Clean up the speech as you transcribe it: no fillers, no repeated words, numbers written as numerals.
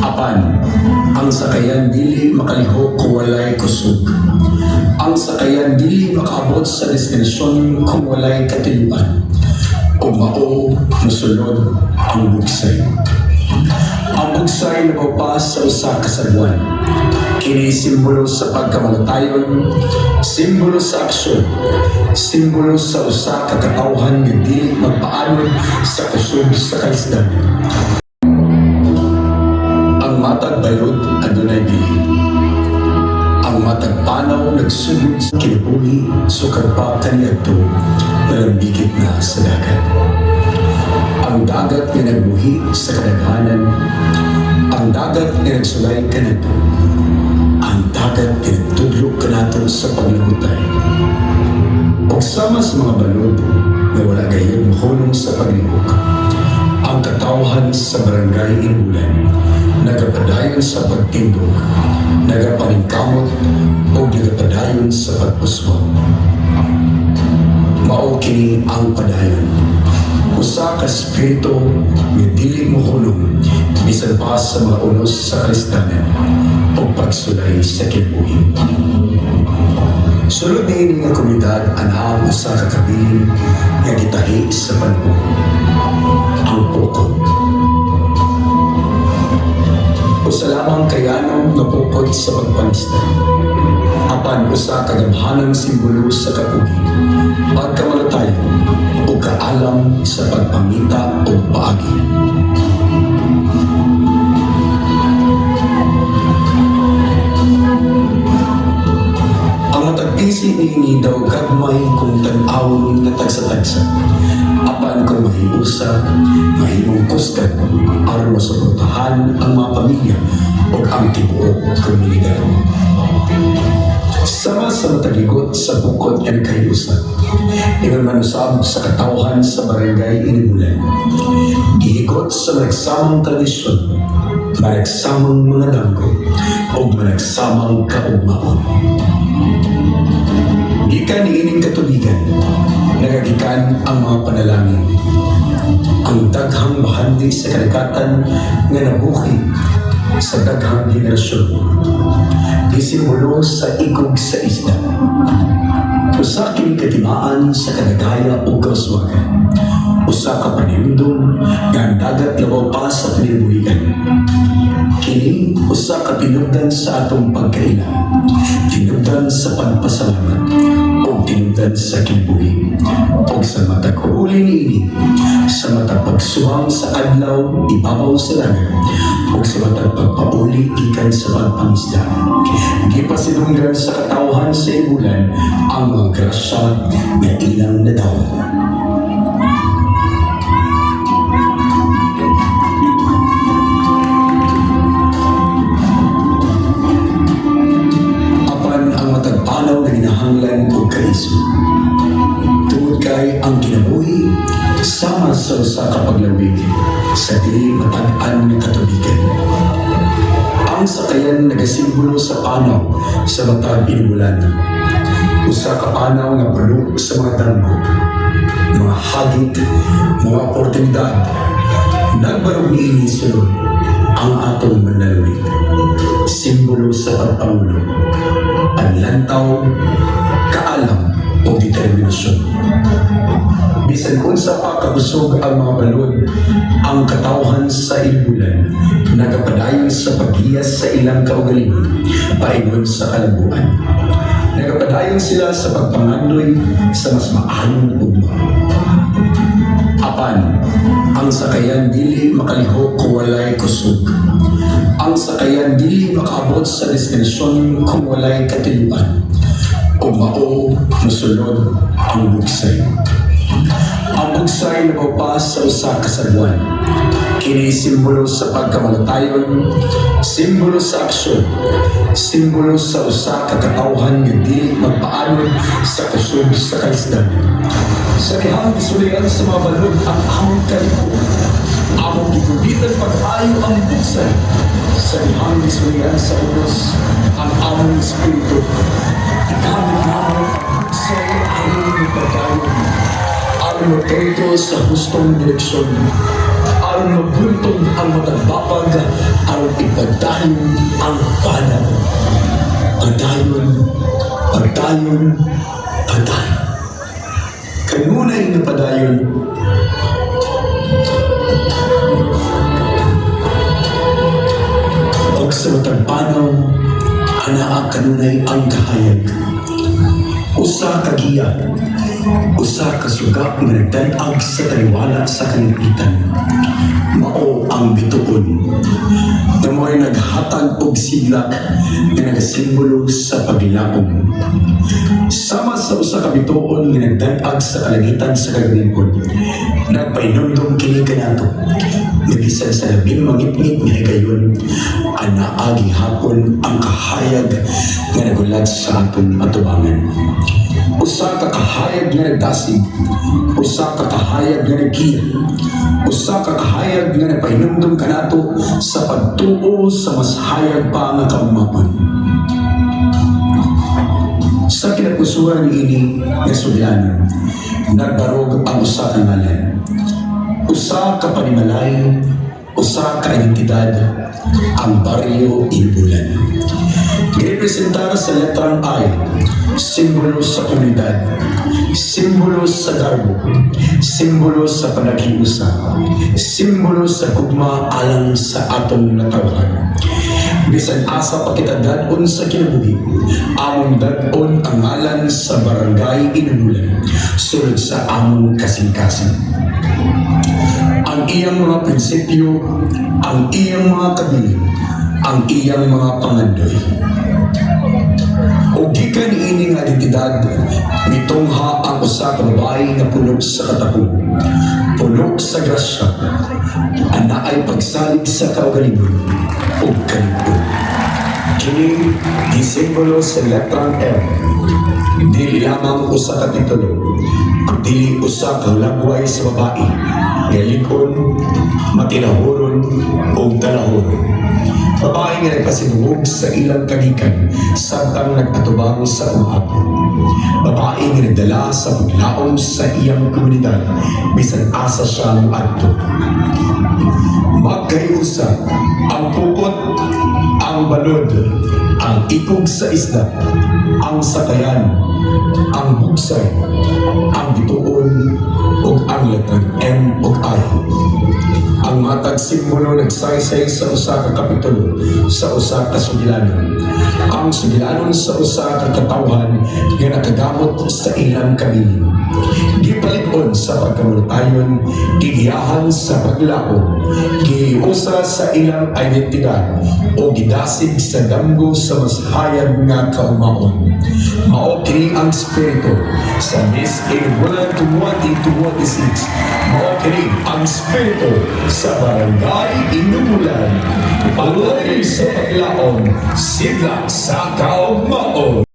Apan, ang sakayan dili makalihok kung walay kusog. Ang sakayan dili makaabot sa destinasyon kung walay katiluan. Kung mao, musulod ang bugsay. Ang bugsay napapas sa usa ka sagwan. Kini simbolo sa pagkamalatayon, simbolo sa aksyon, simbolo sa usa ka katawhan nga dili magpaanod sa kusog sa kalisdan. Ang matag bayot adunay bili. Ang matag panaw nagsugod sa kinabuhi, sukad pa kaniadto, nalambigit na sa dagat. Ang dagat nga nagbuhi sa kadaghanan, ang dagat nga nagsulay kanato, ang dagat nga nagtudlok kanato sa paglibutay. O sama sa mga balod na wala gayong mahulong sa paglibok, ang katawhan sa barangay Inulan, nagapadayon sa pagtindog, nagapaningkamot o nagapadayon sa pagpuswag. Mao kini ang padayon. Usa ka spirito nga dili mohulong bisan pa sa mga unos sa kristanan o pagsulay sa kinabuhi. Sulod niini nga komunidad ana usa ka kabilin nga gitahi sa panahon. Ang pukod. Usa lamang kayanong napukod sa pagpanista. Apan usa ka gamhanang simbolo sa kapugi, pagkamalatayon o kaalam sa pagpangita o paagi. Ang matagpisi niini daw gagmay kung tan-awon nga tagsa-tagsa. Apan kung mahiusa, mahimong kusgan aron masuportahan ang mga pamilya o ang tibuok komunidad. Sama sa mataligot sa bukod and kayusan, ingon manusab sa katawhan sa barangay Inulan. Gihigot sa managsamang tradisyon, managsamang mga danggo, o managsamang kaugmaon. Gikan niining katubigan, nagagikan ang mga panalangin. Ang daghang bahandi sa kadagatan nga nabuhi sa daghang henerasyon. Gisimbolo sa igog sa isda. Usa kini katimaan sa kadagaya o kauswagan. Usa ka panindon nga ang dagat labaw pa sa panibuhian. Kini usa ka tinubdan sa atong pagkailan. Tinubdan sa pagpasalamat o tinubdan sa kinabuhi. O sa matag uli niini, sa matag pagsuwang sa adlaw, ibabaw sa dagat, o sa matag pagpauli ikan sa pagpangisda. Gipasidunggan sa katawhan sa ibulan ang mga grasya na ilang nadawat. Apan ang matagpanaw na ginahanglan o kaiso. Tungod kay ang kinabuhi, sama sa usa ka paglawig sa dili matag-an nga katubigan. Ang sakayan nagasimbolo sa panaw sa matag Inulan. Usa ka panaw nga bulok sa mga danggo, mga hagit, mga oportunidad. Nagbarog niini sulod ang atong manalawig. Simbolo sa pagpangulo, panlantaw, kaalam o determinasyon. Bisan kung sa pakabusog ang mga balod, ang katawhan sa Inulan nagapadayon sa paghiyas sa ilang kaugalingon paingon sa kalabuan. Nagapadayon sila sa pagpangandoy sa mas maayong ugma. Apan, ang sakayan dili makalihok kung walay kusog. Ang sakayan dili makaabot sa destinasyon kung walay katiluan. Kung mao, musulod ang bugsay. Ang bugsay napapas sa usa ka sagwan. Kini simbolo sa pagkamalatayon, simbolo sa aksyon, simbolo sa usa ka katawhan nga dili magpaanod sa kusog sa kalisdan. Sa dihang gisulian sa mga balod ang among kalibuan, among gigubitan pag-ayo ang bugsay. Sa dihang gisulian sa unos ang among espiritu, ikamit namin sa among pag-ayo. Aron mapunto sa hustong direksyon, aron mabuntong ang matagbapag, aron ipagdayon ang panaw. Pagdayon, pagdayon, pagdayon. Kanunay na padayon, og sa matang panaw, anaa kanunay ang kahayag. Usa ka giya, usa ka suga nga nagdan-ag sa taliwala sa kalipitan. Mao ang bituon na mo'y naghatag og siglak na nagasimbolo sa paglaom. Sama sa usa ka bituon nga nagdan-ag sa kalangitan sa kaglingkod, nagpainumdum kini kanato. Nabisan sa labing mangitngit nga higayon, anaa gihapon ang kahayag nga nagulat sa aton atubangan. Usa ka kahayag nga nagdasig, usa ka kahayag nga nagkiya, usa ka kahayag nga nagpainumdum kanato sa pagtuo sa mas hayag pa nga kaumapan. Sa kinapusuhan ini nga sudlanon, nagbarog ang usa ka ngalan. Usa ka panimalay, usa ka identidad, ang baryo Inubulan. Girepresentar sa letrang I, simbolo sa komunidad, simbolo sa garbo, simbolo sa panaghiusa, simbolo sa gugma alang sa atong natawhan. Bisan asa pa kita dadon sa kinabuhi, among dadon ang ngalan sa barangay Inubulan, sulod sa among kasing-kasing. Ang iyang mga prinsipyo, ang iyang mga kabilin, ang iyang mga pangandoy. O gikan ini nga identidad, mitungha ang usa ka babae nga puno sa katapog, puno sa grasya, ana ay pagsalig sa kaugalingon o kalipod. Kini gisimbolo sa letrang M. Dili lamang usa ka titulo, dili usa ka lagway sa babae, galikon, matinahuron o talahuron. Babae nga nagpasinungog sa ilang kagikan, samtang nagpatubang sa umapo. Babae nga nagdala sa paglaom sa iyang komunidad, bisan asa siyang adto. Magkayusa, ang pukot, ang balod, ang ikog sa isda, ang sakayan, ang bugsay, ang bituon, ug ang letrang M ug I. Ang matag simbolo nagsaysay sa usa ka kapitulo sa usa ka sugilanon. Ang sugilanon sa usa ka katawhan nga nakagamot sa ilang kabilin. Gipalit-on sa pagkamultayon, gigiyahan sa paglaom, giusa sa ilang identidad o gidasig sa damgo sa mas hayag nga kaumaon. Mao kini ang spirito sa Miss Inubulan 2026. Mao kini ang spirito sa Barangay Inubulan. Paglaing sa paglaom, sigla sa kaumaon.